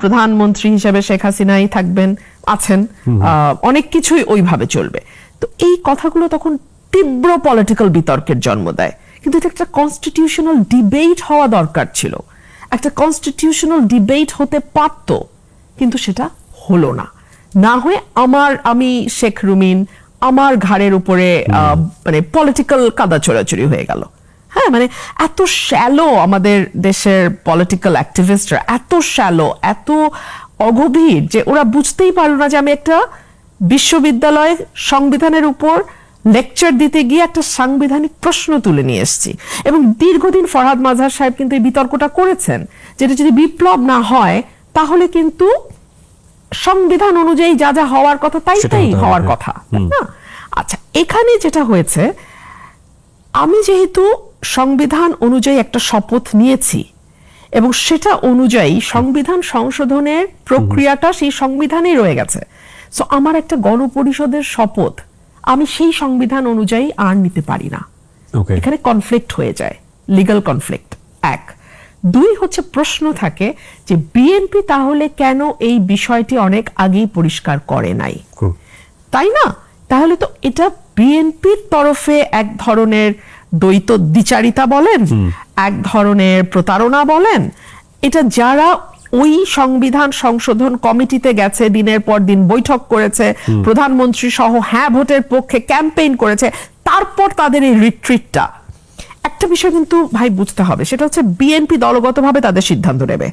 প্রধানমন্ত্রী হিসেবে শেখ হাসিনাই থাকবেন, আছেন, অনেক কিছুই ওইভাবে চলবে। তো এই কথাগুলো তখন তীব্র পলিটিক্যাল বিতর্কের জন্ম দেয়। কিন্তু এটা একটা কনস্টিটিউশনাল ডিবেট হওয়া দরকার ছিল, একটা কনস্টিটিউশনাল ডিবেট হতে পারত, কিন্তু সেটা হলো না। না হয়ে আমি শেখ রুমিন আমার ঘাড়ের উপরে মানে পলিটিক্যাল কাদা চোরাচুরি হয়ে গেল। হ্যাঁ, মানে এত শ্যালো আমাদের দেশের পলিটিক্যাল অ্যাক্টিভিস্টরা, এত শ্যালো, এত অগভীর যে ওরা বুঝতেই পারলো না যে আমি একটা বিশ্ববিদ্যালয়ে সংবিধানের উপর লেকচার দিতে গিয়ে একটা সাংবিধানিক প্রশ্ন তুলে নিয়ে এসেছি। এবং দীর্ঘদিন ফরহাদ মাজহার সাহেব কিন্তু এই বিতর্কটা করেছেন, যেটা যদি বিপ্লব না হয় তাহলে কিন্তু সংবিধান অনুযায়ী যা যা হওয়ার কথা তাই হওয়ার কথা না। আচ্ছা, এখানে যেটা হয়েছে, আমি যেহেতু সংবিধান অনুযায়ী একটা শপথ নিয়েছি এবং সেটা অনুযায়ী সংবিধান সংশোধনের প্রক্রিয়াটা সেই সংবিধানেই রয়ে গেছে, সো আমার একটা গণপরিষদের শপথ আমি সেই সংবিধান অনুযায়ী আর নিতে পারি না। এখানে কনফ্লিক্ট হয়ে যায়, লিগ্যাল কনফ্লিক্ট। এক, দুই হচ্ছে প্রশ্ন থাকে যে বিএনপি তাহলে কেন এই বিষয়টি অনেক আগেই পরিষ্কার করে নাই, তাই না? তাহলে তো এটা বিএনপির তরফে এক ধরনের দ্বৈত দ্বিচারিতা বলেন, এক ধরনের প্রতারণা বলেন। এটা যারা ওই সংবিধান সংশোধন কমিটিতে গেছে, দিনের পর দিন বৈঠক করেছে, প্রধানমন্ত্রী সহ হ্যাঁ ভোটের পক্ষে ক্যাম্পেইন করেছে, তারপর তাদের এই রিট্রিটটা, একটা বিষয় কিন্তু ভাই বুঝতে হবে, সেটা হচ্ছে বিএনপি দলগতভাবে তাদের সিদ্ধান্ত নেবে।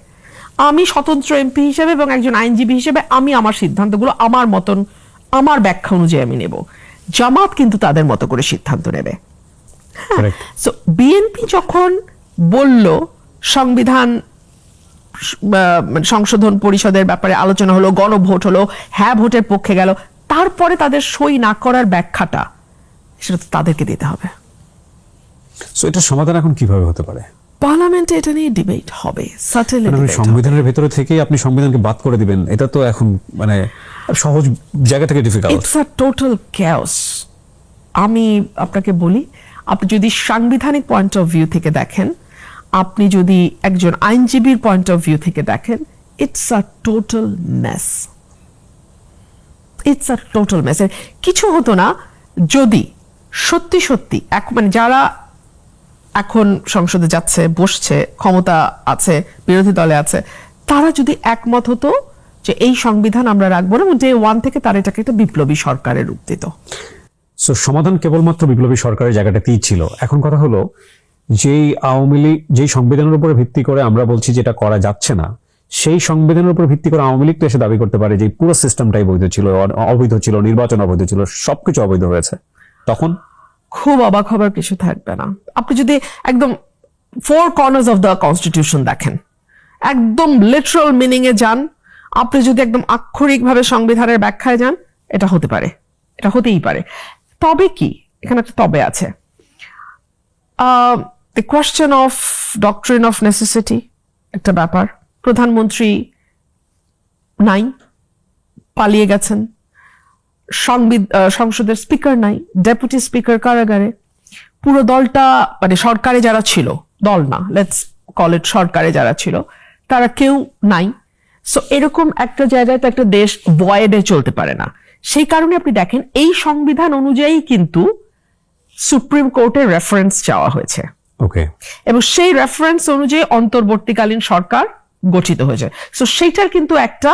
আমি স্বতন্ত্র এমপি হিসেবে এবং একজন আইনজীবী হিসেবে আমি আমার সিদ্ধান্তগুলো আমার মতন, আমার ব্যাখ্যা অনুযায়ী আমি নেব। জামাত কিন্তু তাদের মতো করে সিদ্ধান্ত নেবে। সো বিএনপি যখন বলল সংবিধান সংশোধন পরিষদের ব্যাপারে আলোচনা হলো, গণভোট হলো, হ্যাঁ ভোটের পক্ষে গেল, তারপরে তাদের সই না করার ব্যাখ্যাটা সেটা তো তাদেরকে দিতে হবে। সো এটা সমাধান এখন কিভাবে হতে পারে? পার্লামেন্টে এটা নিয়ে ডিবেট হবে, সার্টেনলি ডিবেট হবে। সংবিধানের ভেতরে থেকেই আপনি সংবিধানকে বাদ করে দিবেন, এটা তো এখন মানে সহজ জায়গা থেকে difficult. It's a total chaos. আমি আপনাকে বলি, আপনি যদি সাংবিধানিক পয়েন্ট অফ ভিউ থেকে দেখেন, আপনি যদি একজন আইনজীবীর পয়েন্ট অফ ভিউ থেকে দেখেন, it's a total mess. It's a total mess. কিছু হতো না যদি সত্যি সত্যি মানে যারা এখন সংসদে যাচ্ছে, বসছে, ক্ষমতা আছে, বিরোধী দলে আছে, তারা যদি একমত হতো যে এই সংবিধান আমরা রাখবো না, ডে ওয়ান থেকে তারা এটাকে একটা বিপ্লবী সরকারের রূপ দিত। সো সমাধান কেবলমাত্র বিপ্লবী সরকারের জায়গাটাতেই ছিল। এখন কথা হলো, যেই আওয়ামী লীগ যেই সংবিধানের উপরে ভিত্তি করে আমরা বলছি যেটা করা যাচ্ছে না, সেই সংবিধানের উপর ভিত্তি করে আওয়ামী লীগ তো এসে দাবি করতে পারে যে পুরো সিস্টেমটাই বৈধ ছিল, অবৈধ ছিল, নির্বাচন অবৈধ ছিল, সবকিছু অবৈধ হয়েছে। তখন খুব অবাক হবার কিছু থাকবে না। আপনি যদি একদম four corners of the constitution দেখেন, একদম লিটারাল মিনিং এ যান, আপনি যদি একদম আক্ষরিকভাবে সংবিধানের ব্যাখ্যায় যান, এটা হতে পারে, এটা হতেই পারে। তবে কি, এখানে একটা তবে আছে, the question of doctrine of necessity একটা ব্যাপার। প্রধানমন্ত্রী নাই, পালিয়ে গেছেন, সংসদের স্পিকার নাই, ডেপুটি স্পিকার কারাগারে, পুরো দলটা মানে সরকারে যারা ছিল, দল না, লেটস কল ইট, সরকারে যারা ছিল তারা কেউ নাই। সো এরকম একটা জায়গায় তো একটা দেশ ভয়েডে চলতে পারে না। সেই কারণে আপনি দেখেন এই সংবিধান অনুযায়ী কিন্তু সুপ্রিম কোর্টের রেফারেন্স চাওয়া হয়েছে, এবং সেই রেফারেন্স অনুযায়ী অন্তর্বর্তীকালীন সরকার গঠিত হয়েছে। সো সেইটার কিন্তু একটা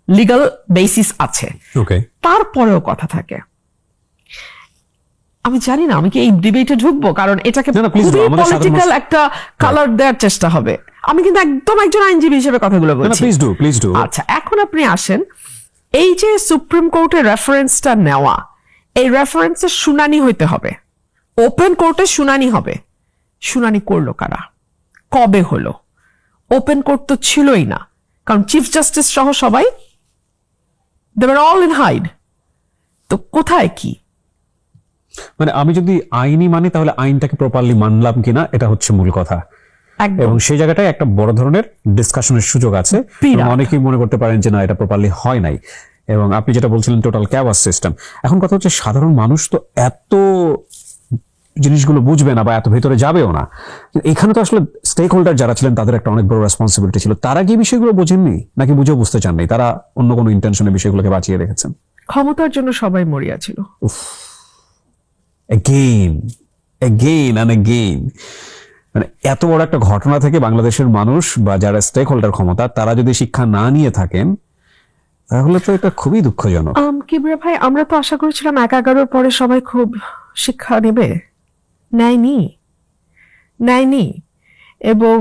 লিগ্যাল বেসিস আছে। তারপরেও কথা থাকে, আমি জানি না আমি কি এই ডিবেটে ঢুকবো, কারণ এটাকে খুবই পলিটিক্যাল একটা কালার দেওয়ার চেষ্টা হবে। আমি কিন্তু একদম একজন আইনজীবী হিসেবে কথাগুলো বলছি। আচ্ছা, এখন আপনি আসেন, এই যে সুপ্রিম কোর্টের রেফারেন্সটা নেওয়া, এই রেফারেন্সের শুনানি হইতে হবে, ওপেন কোর্টে শুনানি হবে। শুনানি করলো কারা, কবে হলো? ওপেন কোর্ট তো ছিলই না, কারণ চিফ জাস্টিস সহ সবাই they were all in hide। তো কোথায় কি, মানে আমি যদি আইনি মানি তাহলে আইনটাকে প্রপারলি মানলাম কিনা, এটা হচ্ছে মূল কথা। এবং সেই জায়গাটায় একটা বড় ধরনের ডিসকাশনের সুযোগ আছে। অনেকেই মনে করতে পারেন যে না, এটা প্রপারলি হয় নাই। এবং আপনি যেটা বলছিলেন টোটাল ক্যাওয়াস সিস্টেম। এখন কথা হচ্ছে, সাধারণ মানুষ তো এত জিনিসগুলো বুঝবে না বা এত ভেতরে যাবেও না। এখানে তো আসলে স্টেক হোল্ডার যারা ছিলেন তাদের একটা অনেক বড় রেসপন্সিবিলিটি ছিল। তারা কি বিষয়গুলো বোঝেননি নাকি বুঝেও বুঝতে চাননি? তারা অন্য কোনো ইন্টেনশনে বিষয়গুলোকে বাঁচিয়ে রেখেছেন? ক্ষমতার জন্য সবাই মরিয়া ছিল। again and again, মানে এত বড় একটা ঘটনা থেকে বাংলাদেশের মানুষ বা যারা স্টেক হোল্ডার ক্ষমতা তারা যদি শিক্ষা না নিয়ে থাকেন তাহলে তো এটা খুবই দুঃখজনক। কিবরিয়া ভাই, আমরা তো আশা করেছিলাম 11-11 পরে সবাই খুব শিক্ষা নেবে, নেয়নি। এবং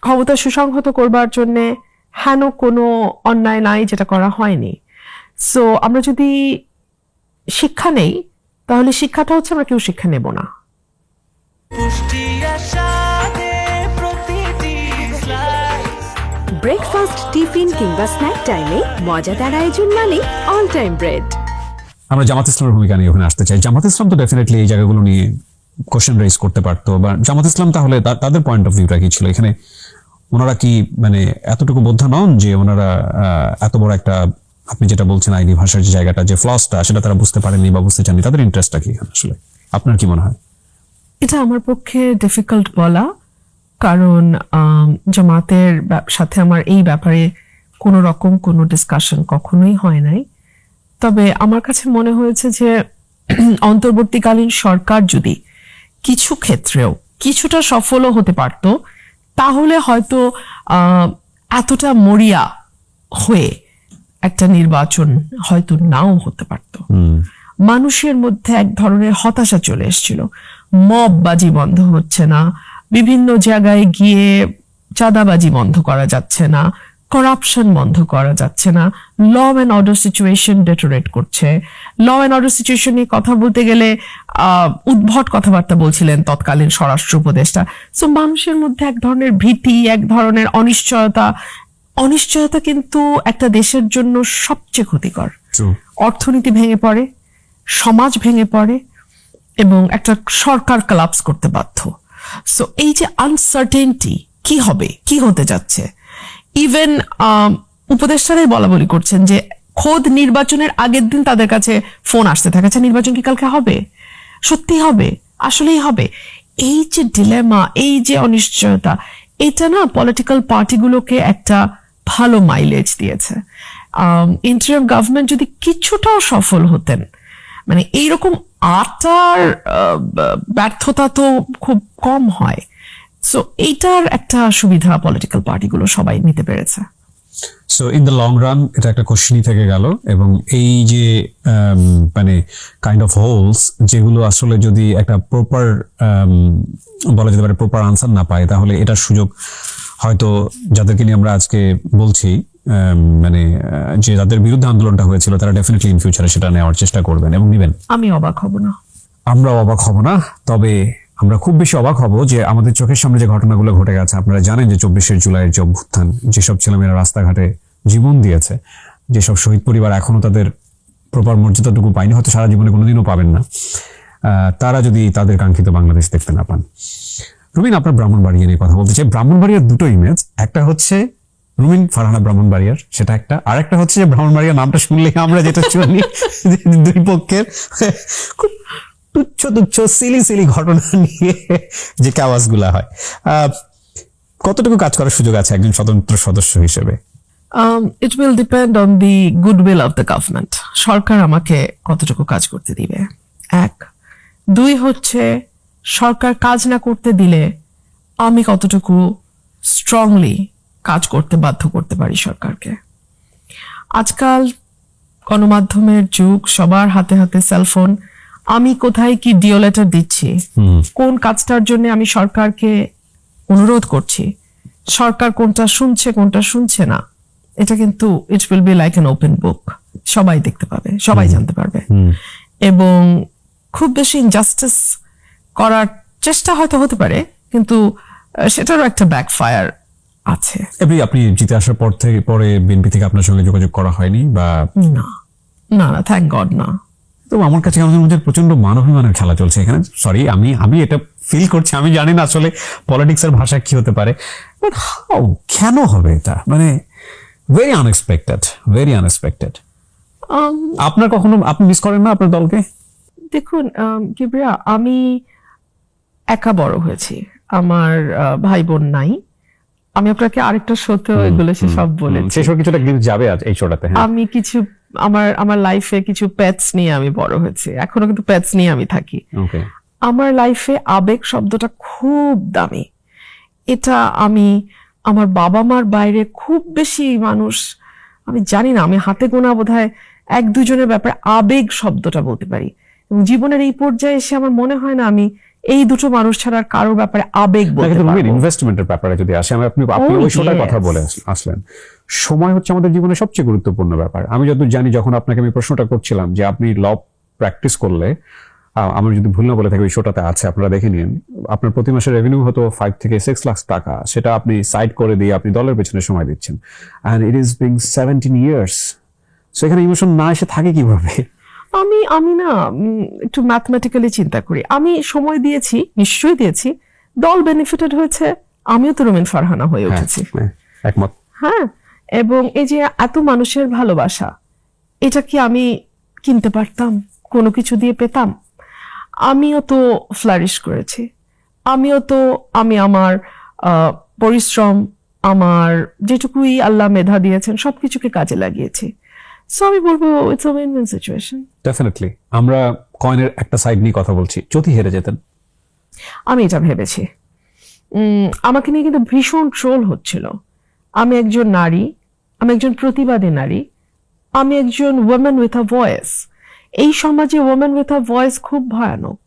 ক্ষমতা সুসংহত করবার জন্য হেন কোনো অন্যায় নাই যেটা করা হয়নি। সো আমরা যদি শিক্ষা নেই তাহলে শিক্ষাটা হচ্ছে আমরা কেউ শিক্ষা নেব না। ব্রেকফাস্ট, টিফিন কিংবা স্ন্যাক টাইমে মজাদার আয়োজন মানে অল টাইম ব্রেড। আমরা জামাত ইসলামের ভূমিকা নিয়ে ওখানে আসতে চাই। জামাত ইসলাম তো ডেফিনেটলি এই জায়গাগুলো নিয়ে কোশ্চেন রেজ করতে পারতো, বা জামাত ইসলাম তাহলে তাদের পয়েন্ট অফ ভিউটা কি ছিল এখানে? ওনারা কি মানে এতটুকু বোদ্ধ নন যে ওনারা এত বড় একটা, আপনি যেটা বলছেন আইনি ভাষার যে জায়গাটা, যে ফ্লসটা, সেটা তারা বুঝতে পারেননি বা বুঝতে চাননি? তাদের ইন্টারেস্টটা কি এখানে আসলে? আপনার কি মনে হয়? এটা আমার পক্ষে ডিফিকাল্ট বলা, কারণ জামাতের সাথে আমার এই ব্যাপারে কোনো রকম কোনো ডিসকাশন কখনোই হয় নাই। তবে আমার কাছে মনে হয়েছে যে অন্তর্বর্তীকালীন সরকার যদি কিছু ক্ষেত্রেও কিছুটা সফলও হতে পারত তাহলে হয়তো এতটা মরিয়া হয়ে একটা নির্বাচন হয়তো নাও হতে পারত। মানুষের মধ্যে এক ধরনের হতাশা চলে এসেছিল, মববাজি বন্ধ হচ্ছে না, বিভিন্ন জায়গায় গিয়ে চাঁদাবাজি বন্ধ করা যাচ্ছে না, করাপশন বন্ধ করা যাচ্ছে না, law and order situation deteriorate করছে। ল অ্যান্ড অর্ডার সিচুয়েশন নিয়ে কথা বলতে গেলে উদ্ভট কথাবার্তা বলছিলেন তৎকালীন স্বরাষ্ট্র উপদেষ্টা। সো মানুষের মধ্যে এক ধরনের ভীতি, এক ধরনের অনিশ্চয়তা কিন্তু একটা দেশের জন্য সবচেয়ে ক্ষতিকর। অর্থনীতি ভেঙে পড়ে, সমাজ ভেঙে পড়ে এবং একটা সরকার কোলাপস করতে বাধ্য। সো এই যে আনসার্টেনটি, কি হবে, কি হতে যাচ্ছে, ইভেন উপদেষ্টারাই বলা বলি করছেন যে খোদ নির্বাচনের আগের দিন তাদের কাছে ফোন আসতে থাকে, আচ্ছা নির্বাচন কি কালকে হবে, সত্যি হবে, আসলেই হবে। এই যে ডিলেমা, এই যে অনিশ্চয়তা, এটা না পলিটিক্যাল পার্টিগুলোকে একটা ভালো মাইলেজ দিয়েছে। ইন্টারিম গভর্নমেন্ট যদি কিছুটাও সফল হতেন, মানে এইরকম আটার ব্যর্থতা তো খুব কম হয়। সো এইটার একটা সুবিধা পলিটিক্যাল পার্টিগুলো সবাই নিতে পেরেছে। So in the long run এটা একটা কোশ্চেনই থেকে গেল, এবং এই যে মানে কাইন্ড অফ হোলস যেগুলো আসলে যদি একটা প্রপার বলা যেতে পারে প্রপার আনসার না পায়, তাহলে এটার সুযোগ হয়তো যাদেরকে নিয়ে আমরা আজকে বলছি, মানে যে যাদের বিরুদ্ধে আন্দোলনটা হয়েছিল, তারা ডেফিনেটলি ইন ফিউচারে সেটা নেওয়ার চেষ্টা করবেন এবং নেবেন। আমি অবাক হব না, আমরাও অবাক হব না। তবে আমরা খুব বেশি অবাক হব যে আমাদের চোখের সামনে যে ঘটনাগুলো ঘটে গেছে। আপনারা জানেন যে 24শে জুলাইয়ের যে অভ্যুত্থান, যেসব ছেলেমেয়েরা রাস্তাঘাটে জীবন দিয়েছে, যেসব শহীদ পরিবার এখনো তাদের প্রপার মর্যাদাটুকু পায়নি, হয়তো সারা জীবনে কোনোদিনও পাবেন না, তারা যদি তাদের কাঙ্ক্ষিত বাংলাদেশ দেখতে না পান। রুমিন, আপনার ব্রাহ্মণবাড়িয়া নিয়ে কথা বলতে চাই। ব্রাহ্মণবাড়িয়ার দুটো ইমেজ, একটা হচ্ছে রুমিন ফারহানা ব্রাহ্মণবাড়িয়ার, সেটা একটা, আর একটা হচ্ছে যে ব্রাহ্মণবাড়িয়া নামটা শুনলেই আমরা যেটা শুনি দুই পক্ষের খুব তুচ্ছ সিলি ঘটনা নিয়ে যে কাওয়াজগুলা হয়। কতটুকু কাজ করার সুযোগ আছে একজন স্বতন্ত্র সদস্য হিসেবে? It will depend on the goodwill of the government. সরকার আমাকে কতটুকু কাজ করতে দিবে, এক। দুই হচ্ছে সরকার কাজ না করতে দিলে আমি কতটুকু স্ট্রংলি কাজ করতে বাধ্য করতে পারি সরকারকে। আজকাল গণমাধ্যমের যুগ, সবার হাতে হাতে সেলফোন। আমি কোথায় কি ডিও লেটার দিচ্ছি, কোন কাজটার জন্য আমি সরকারকে অনুরোধ করছি, সরকার কোনটা শুনছে কোনটা শুনছে না, এটা কিন্তু it will be like an open book. সবাই দেখতে পাবে, সবাই জানতে পারবে। এবং খুব বেশি ইনজাস্টিস করার চেষ্টা হয়তো হতে পারে, কিন্তু সেটারও একটা ব্যাকফায়ার আছে। আপনি জিতে আসার পরে বিএনপি থেকে আপনার সঙ্গে যোগাযোগ করা হয়নি? বা না, থ্যাংক গড না। তো আমার কাছে আমাদের মধ্যে প্রচন্ড মানবিমানের খেলা চলছে এখানে। সরি, আমি এটা ফিল করছি, আমি জানি না আসলে পলিটিক্স এর ভাষা কি হতে পারে, বাট হাউ, কেন হবে এটা? মানে ভেরি আনএক্সপেক্টেড। আপনার কখনো আপনি মিস করেন না আপনার দলকে? দেখুন কিবরিয়া, আমি একা বড় হয়েছি, আমার ভাই বোন নাই। আমি আপনাকে আরেকটা সত্য এগুলো সে সব বলেছি। শেষবার কিছুটা কিন্তু যাবে আজ এই শোটাতে। হ্যাঁ, আমি কিছু আমার লাইফে কিছু পেটস নিয়ে আমি বড় হয়েছি, এখনো কিন্তু পেটস নিয়ে আমি থাকি। ওকে। আমার লাইফে আবেগ শব্দটা খুব দামি। এটা আমি আমার বাবা মার বাইরে খুব বেশি মানুষ, আমি জানি না, আমি হাতে গোনা বোধহয় 1-2 জনের ব্যাপারে আবেগ শব্দটা বলতে পারি। এবং জীবনের এই পর্যায়ে এসে আমার মনে হয় না আমি এই দুটো মানুষ ছাড়া আর কারোর ব্যাপারে আবেগ বলতে পারবো। ইনভেস্টমেন্টের ব্যাপারে যদি আসে, আপনি ওই শোটার কথা বলে আসলেন। সময় হচ্ছে আমাদের জীবনে সবচেয়ে গুরুত্বপূর্ণ ব্যাপার। আমি যতদূর জানি, যখন আপনাকে আমি প্রশ্নটা করছিলাম যে আপনি ল প্র্যাকটিস করলে, আমি যদি ভুল না বলে থাকি ওই শোটাতে আছে, আপনারা দেখে নিন, আপনার প্রতি মাসের রেভিনিউ হতো 5 থেকে 6 লাখ টাকা। সেটা আপনি সাইড করে দিয়ে আপনি দলের পেছনে সময় দিচ্ছেন, and it is being 17 years. সেখানে ইমোশন না এসে থাকে কিভাবে? আমি না একটু ম্যাথমেটিক্যালি চিন্তা করি। আমি সময় দিয়েছি, নিশ্চয়ই দিয়েছি, দল বেনিফিটেড হয়েছে, আমিও তো রোমিন ফারহানা হয়ে উঠেছি। একমত। হ্যাঁ, এবং এই যে এত মানুষের ভালোবাসা, এটা কি আমি কিনতে পারতাম, কোনো কিছু দিয়ে পেতাম? আমিও তো ফ্লারিশ করেছি, আমি আমার পরিশ্রম, আমার যেটুকুই আল্লাহ মেধা দিয়েছেন সবকিছুকে কাজে লাগিয়েছি। সো আমি বলবো it's a win-win situation. Definitely. আমরা কয়েনের একটা সাইড নিয়ে কথা বলছি, যদি হেরে যেতেন? আমি এটা ভেবেছি। আমাকে নিয়ে কিন্তু ভীষণ ট্রোল হচ্ছিল। আমি একজন নারী, আমি একজন প্রতিবাদী নারী, আমি একজন ওমেন উইথ আ ভয়েস। এই সমাজে ওমেন উইথ আ ভয়েস খুব ভয়ানক।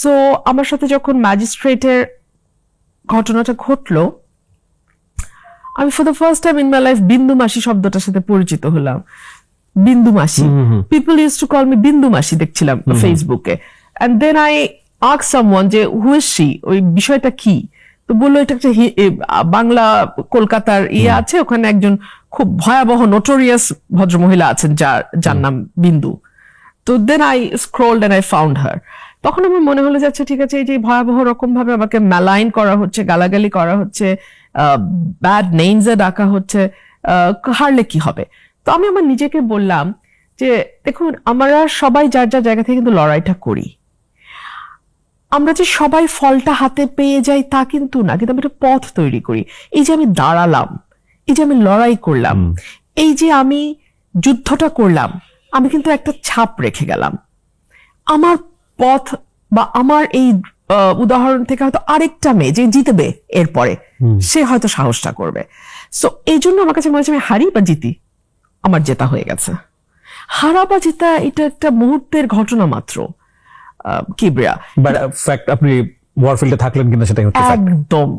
সো আমার সাথে যখন ম্যাজিস্ট্রেটের ঘটনাটা ঘটলো, আমি for the first time in my life Bindu Masi শব্দটার সাথে পরিচিত হলাম। Bindu Masi, people use to call me Bindu Masi, দেখছিলাম ফেসবুকে। And then I ask someone যে হু ইজ শি, ওই বিষয়টা কি? তো বললো এটা একটা বাংলা কলকাতার আছে, ওখানে একজন খুব ভয়াবহ নোটোরিয়াস ভদ্রমহিলা আছেন যার নাম বিন্দু। তো then I scrolled and I found her. তখন আমার মনে হলো যে আচ্ছা ঠিক আছে, এই যে ভয়াবহ রকম ভাবে আমাকে ম্যালাইন করা হচ্ছে, গালাগালি করা হচ্ছে, ব্যাড নেমসে ডাকা হচ্ছে, হারলে কি হবে? তো আমি আমার নিজেকে বললাম যে দেখুন, আমরা সবাই যার যার জায়গা থেকে কিন্তু লড়াইটা করি। আমরা যে সবাই ফলটা হাতে পেয়ে যাই তা কিন্তু না, কিন্তু আমি একটা পথ তৈরি করি। এই যে আমি দাঁড়ালাম, এই যে আমি লড়াই করলাম, এই যে আমি যুদ্ধটা করলাম, আমি কিন্তু একটা ছাপ রেখে গেলাম। আমার পথ বা আমার এই উদাহরণ থেকে হয়তো আরেকটা মেয়ে যে জিতবে এরপরে, সে হয়তো সাহসটা করবে। সো এই জন্য আমার কাছে মনে হচ্ছে আমি হারি বা জিতি, আমার জেতা হয়ে গেছে। হারা বা জেতা এটা একটা মুহূর্তের ঘটনা মাত্র কিবরিয়া। বাট ফ্যাক্ট, আপনি ওয়ারফিল্ডে থাকলেন কিনা সেটাই হচ্ছে ফ্যাক্ট। একদম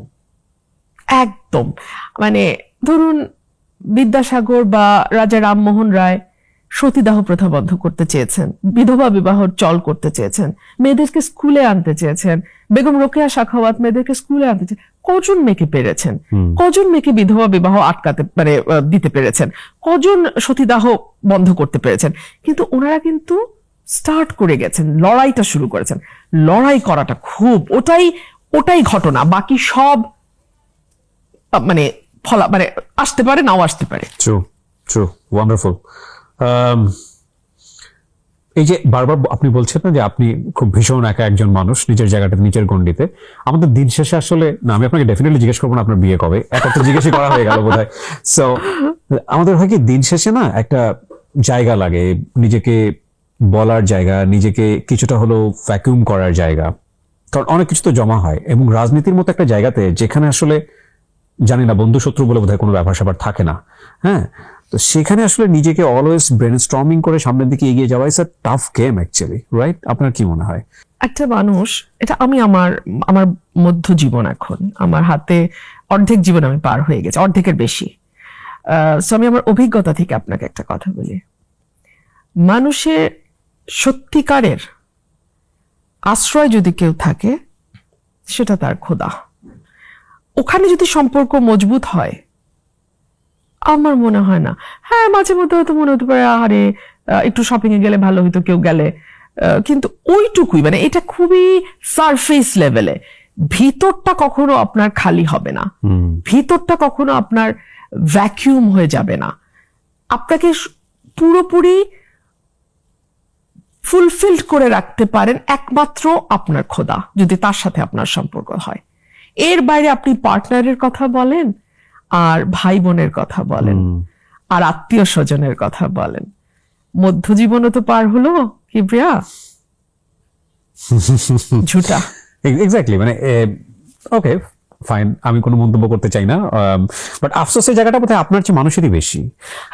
একদম। মানে ধরুন বিদ্যাসাগর বা রাজা রামমোহন রায় সতীদাহ প্রথা বন্ধ করতে চেয়েছেন, বিধবা বিবাহর চল করতে চেয়েছেন, মেয়েদেরকে স্কুলে আনতে চেয়েছেন, বেগম রোকেয়া সাখাওয়াত মেয়েদেরকে স্কুলে আনতে চেয়েছেন। কজন মেয়েকে পেরেছেন? কজন মেয়েকে বিধবা বিবাহ আটকাতে দিতে পেরেছেন? কজন সতীদাহ বন্ধ করতে পেরেছেন? কিন্তু ওনারা কিন্তু স্টার্ট করে গেছেন, লড়াইটা শুরু করেছেন। লড়াই করাটা খুব, ওটাই ঘটনা। বাকি সব মানে আসতে পারে, নাও আসতে পারে। True, wonderful. এই যে বারবার আপনি বলছেন না যে আপনি খুব ভীষণ একা একজন মানুষ, নিজের জায়গাটাতে, নিজের গণ্ডিতে। আমাদের দিন শেষে আসলে না, আমি আপনাকে ডেফিনেটলি জিজ্ঞেস করবো না আপনার বিয়ে কবে, এত তো জিজ্ঞেসই করা হয়ে গেল বোধহয়। সো আমাদের হয় কি, দিন শেষে না একটা জায়গা লাগে, নিজেকে বলার জায়গা, নিজেকে কিছুটা হলেও ভ্যাকুয়াম করার জায়গা। কারণ অনেক কিছু তো জমা হয়, এবং রাজনীতির মতো একটা জায়গাতে যেখানে আসলে জানি না, বন্ধু শত্রু বলে বোধহয় কোনো ব্যাপার স্যাপার থাকে না। হ্যাঁ, তো সেখানে আসলে নিজেকে অলওয়েজ ব্রেনস্টর্মিং করে সামনের দিকে এগিয়ে যাওয়া is a tough game actually, right? আপনার কি মনে হয়? একটা মানুষ, এটা আমি আমার মধ্য জীবন, এখন আমার হাতে অর্ধেক জীবন আমি পার হয়ে গেছে, অর্ধেকের বেশি। সো আমি আমার অভিজ্ঞতা থেকে আপনাকে একটা কথা বলি। মানুষের সত্যিকারের আশ্রয় যদি কেউ থাকে, সেটা তার খোদা। ওখানে যদি সম্পর্ক মজবুত হয়, আমার মনে হয় না। হ্যাঁ, মাঝে মধ্যে হয়তো মনে হতে পারে আরে একটু শপিং এ গেলে ভালো হইতো, কেউ গেলে, কিন্তু ওইটুকুই। মানে এটা খুবই সারফেস লেভেলে। ভিতরটা কখনো আপনার খালি হবে না, ভিতরটা কখনো আপনার ভ্যাকিউম হয়ে যাবে না। আপনাকে পুরোপুরি ফুলফিলড করে রাখতে পারেন একমাত্র আপনার খোদা, যদি তার সাথে আপনার সম্পর্ক হয়। এর বাইরে আপনি পার্টনারের কথা বলেন, আর ভাই বোনের কথা বলেন, আর আত্মীয় স্বজনের কথা বলেন, মধ্যজীবনও তো পার হলো কিবরিয়া, ঝুটা। এক্স্যাক্টলি, মানে ওকে ফাইন, আমি কোনো মন্তব্য করতে চাই না, বাট আফসোসের জায়গাটা বোধহয় আপনার চেয়ে মানুষেরই বেশি।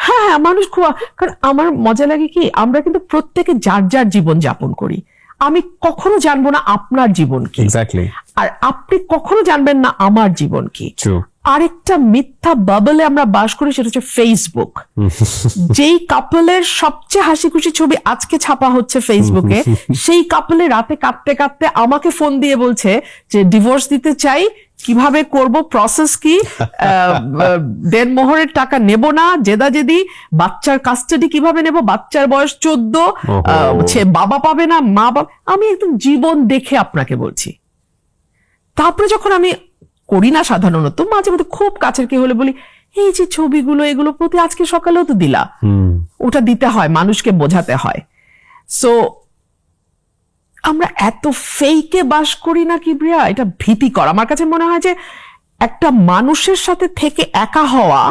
হ্যাঁ হ্যাঁ, মানুষ খুব, কারণ আমার মজা লাগে কি, আমরা কিন্তু প্রত্যেকে যার যার জীবন যাপন করি। আমি কখনো জানবো না আপনার জীবন কি, এক্স্যাক্টলি, আর আপনি কখনো জানবেন না আমার জীবন কি। ট্রু। আরেকটা মিথ্যা বাবলে আমরা বাস করি, সেটা হচ্ছে ফেসবুক। যেই কাপলের সবচেয়ে হাসি খুশি ছবি আজকে ছাপা হচ্ছে ফেসবুকে, সেই কাপলে রাতে কাঁদতে কাঁদতে আমাকে ফোন দিয়ে বলছে যে ডিভোর্স দিতে চাই, কিভাবে করব, প্রসেস কি, দেনমোহরের টাকা নেব না, জেদাজেদি, বাচ্চার কাস্টাডি কিভাবে নেব, বাচ্চার বয়স 14, বাবা পাবে না, মা বাবা। আমি একদম জীবন দেখে আপনাকে বলছি। তারপরে যখন আমি করি না, সাধারণত মাঝে মধ্যে খুব কাছের কি হলে বলি, এই যে ছবিগুলো, এগুলো প্রতি আজকে সকালেও তো দিলা, ওটা দিতে হয়, মানুষকে বোঝাতে হয়। সো আমরা এত ফেইকে বাস করি না কিবরিয়া, এটা ভীতিকর। আমার কাছে মনে হয় যে একটা মানুষের সাথে থেকে একা হওয়া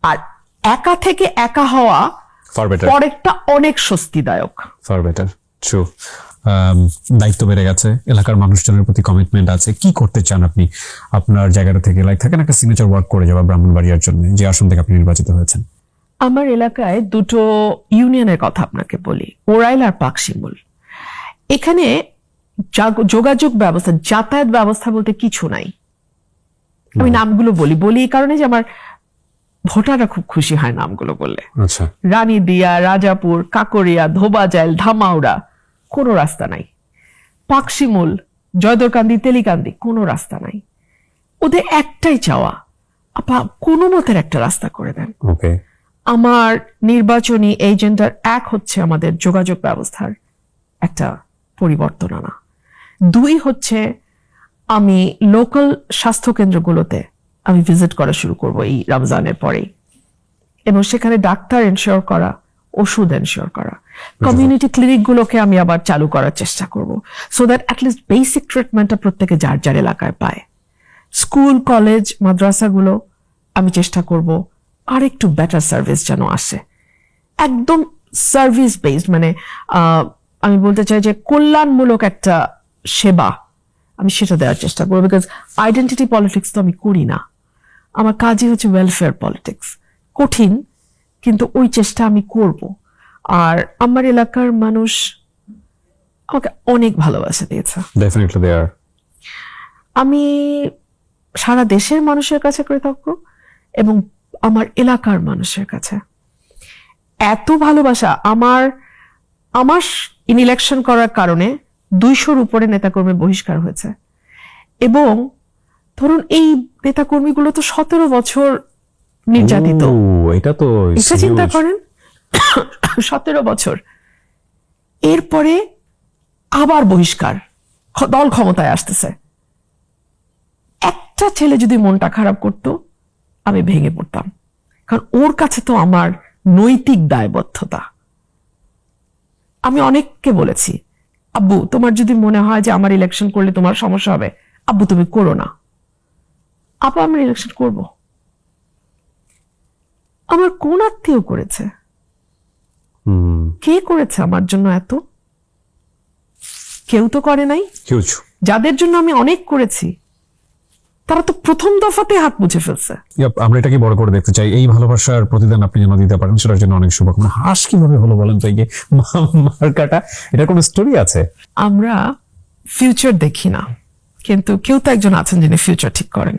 আর একা থেকে একা হওয়া ফর বেটার, পরেরটা অনেক স্বস্তিদায়ক। For better, true. দায়িত্ব বেড়ে গেছে, এলাকার মানুষজনের প্রতি কমিটমেন্ট আছে। কি করতে চান আপনি আপনার জায়গাটা থেকে? লাইক থাকেন একটা সিগনেচার ওয়ার্ক করে যাওয়া ব্রাহ্মণবাড়িয়ার জন্য, যে আসন থেকে আপনি নির্বাচিত হয়েছেন। আমার এলাকায় দুটো ইউনিয়নের কথা আপনাকে বলি, ওরাইল আর পাকশিমুল। এখানে যোগাযোগ ব্যবস্থা, যাতায়াত ব্যবস্থা বলতে কিছু নাই। আমি নামগুলো বলি এই কারণে যে আমার ভোটাররা খুব খুশি হয় নামগুলো বললে। আচ্ছা, রানীদিয়া, রাজাপুর, কাকরিয়া, ধোবাজাইল, ধামাউড়া, কোনো রাস্তা নাই। পাকশিমুল, জয়দরকান্দি, তেলিকান্দি, কোনো রাস্তা নাই। ওদের একটাই চাওয়া, আপা কোনো মতের একটা রাস্তা করে দেন। ওকে। আমার নির্বাচনী এজেন্ডার এক হচ্ছে আমাদের যোগাযোগ ব্যবস্থার একটা পরিবর্তন আনা। 2 হচ্ছে আমি লোকাল স্বাস্থ্যকেন্দ্রগুলোতে আমি ভিজিট করা শুরু করব এই রমজানের পরেই, এবং সেখানে ডাক্তার এনশিওর করা, ওষুধ এনশিওর করা। কমিউনিটি ক্লিনিকগুলোকে আমি আবার চালু করার চেষ্টা করব, সো দ্যাট অ্যাটলিস্ট বেসিক ট্রিটমেন্টটা প্রত্যেকে যার যার এলাকায় পায়। স্কুল, কলেজ, মাদ্রাসাগুলো আমি চেষ্টা করব আর একটু বেটার সার্ভিস যেন আসে, একদম সার্ভিস বেসড, মানে আমি বলতে চাই যে কল্যাণমূলক একটা সেবা আমি সেটা দেওয়ার চেষ্টা করবো। বিকজ আইডেন্টিটি পলিটিক্স তো আমি করি না, আমার কাজই হচ্ছে ওয়েলফেয়ার পলিটিক্স। কঠিন, কিন্তু ওই চেষ্টা আমি করব। আর আমার এলাকার মানুষ আমাকে অনেক ভালোবাসা দিয়েছে। ডেফিনেটলি দে আর। আমি সারা দেশের মানুষের কাছে কৃতজ্ঞ, এবং আমার এলাকার মানুষের কাছে এত ভালোবাসা। আমার ইলেকশন করার কারণে 200-র উপরে নেতাকর্মী বহিষ্কার হয়েছে, এবং ধরুন এই নেতাকর্মীগুলো তো 17 বছর নির্যাতিত। এটা তো এটা চিন্তা করেন, 17 বছর, এরপরে আবার বহিষ্কার, দল ক্ষমতায় আসতেছে। একটা ছেলে যদি মনটা খারাপ করতো, আমি ভেঙে পড়তাম, কারণ ওর কাছে তো আমার নৈতিক দায়বদ্ধতা। আমি অনেককে বলেছি, আব্বু তোমার যদি মনে হয় যে আমার ইলেকশন করলে তোমার সমস্যা হবে, আব্বু তুমি করো না, আপা আমি ইলেকশন করব। আমার কোন আত্মীয় করেছে? কে করেছে আমার জন্য এত? কেউ তো করে নাই। যাদের জন্য আমি অনেক করেছি, তারা তো প্রথম দফাতে হাত মুছে ফেলছে। আমরা এটাকে বড় করে দেখতে চাই। এই ভালোবাসার প্রতিদান আপনি যেন দিতে পারেন, সেটার জন্য অনেক শুভকামনা। হাস কিভাবে হলো বলেন তো, এই যে মার্কাটা, এটার কোনো স্টোরি আছে? আমরা ফিউচার দেখি না, কিন্তু কেউ তো একজন আছেন যিনি ফিউচার ঠিক করেন।